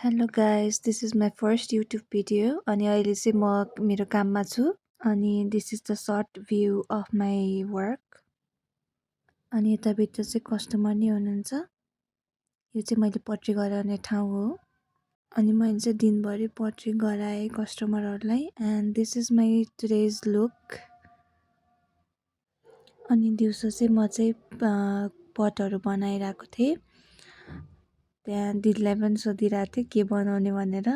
Hello guys, this is my first YouTube video अनि अहिले चाहिँ म मेरो काममा छु अनि this is the short view of my work अनि यताभित्र चाहिँ कस्टमर नै हुनुहुन्छ। यो चाहिँ मैले पट्री गराउने ठाउँ हो अनि मैले चाहिँ दिनभरि पट्री गराएँ कस्टमरहरूलाई and this is my today's look. अनि दिउँसो चाहिँ म चाहिँ पटहरू बनाइरहेको थिएँ। त्यहाँ दिदीलाई पनि सोधिरहेको थिएँ के बनाउने भनेर।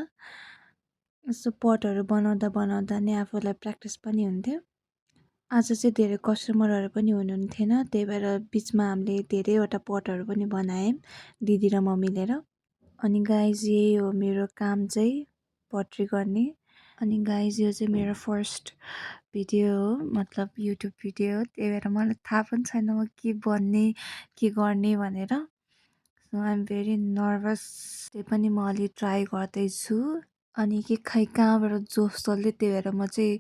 यस्तो पटहरू बनाउँदा बनाउँदा नै आफूलाई प्र्याक्टिस पनि हुन्थ्यो। आज चाहिँ धेरै कस्टमरहरू पनि हुनुहुन्थेन, त्यही भएर बिचमा हामीले धेरैवटा पटहरू पनि बनायौँ दिदी र म मिलेर। अनि गाइज यही हो मेरो काम चाहिँ पट्री गर्ने। अनि गाइज यो चाहिँ मेरो फर्स्ट भिडियो हो, मतलब युट्युब भिडियो हो, त्यही भएर मलाई थाहा पनि छैन म के बन्ने के गर्ने भनेर। So I am very nervous. त्यही पनि म अलि ट्राई गर्दैछु अनि के खै कहाँबाट जोस चल्यो, त्यही भएर म चाहिँ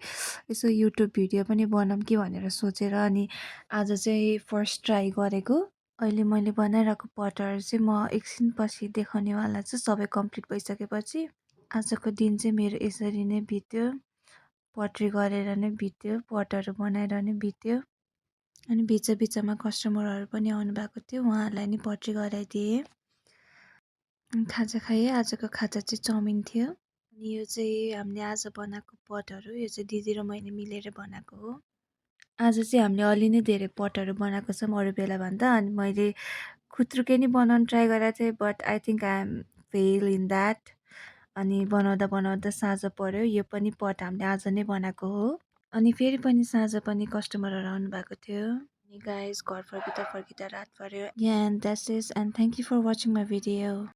यसो युट्युब भिडियो पनि बनाऊँ कि भनेर सोचेर अनि आज चाहिँ फर्स्ट ट्राई गरेको। अहिले मैले बनाइरहेको पटहरू चाहिँ म एकछिनपछि देखाउनेवाला छु सबै कम्प्लिट भइसकेपछि। आजको दिन चाहिँ मेरो यसरी नै बित्यो, पट्री गरेर नै बित्यो, पटहरू बनाएर नै बित्यो। अनि बिचमा कस्टमरहरू पनि आउनुभएको थियो, उहाँहरूलाई नि पट्री गराइदिएँ। खाजा खाएँ। आजको खाजा चाहिँ चाउमिन थियो। अनि यो चाहिँ हामीले आज बनाएको पटहरू, यो चाहिँ दिदी र मैले मिलेर बनाएको हो। आज चाहिँ हामीले अलि नै धेरै पटहरू बनाएको छौँ अरू बेला भन्दा। अनि मैले खुत्रुके नि बनाउनु ट्राई गरेको थिएँ, but I think I am fail in that. अनि बनाउँदा बनाउँदा साँझ पर्यो। यो पनि पट हामीले आज नै बनाएको हो। अनि फेरि पनि साँझ पनि कस्टमरहरू आउनुभएको थियो। अनि गाइस घर फर्किँदा फर्किँदा रात पर्यो। And that's it and thank you for watching my video.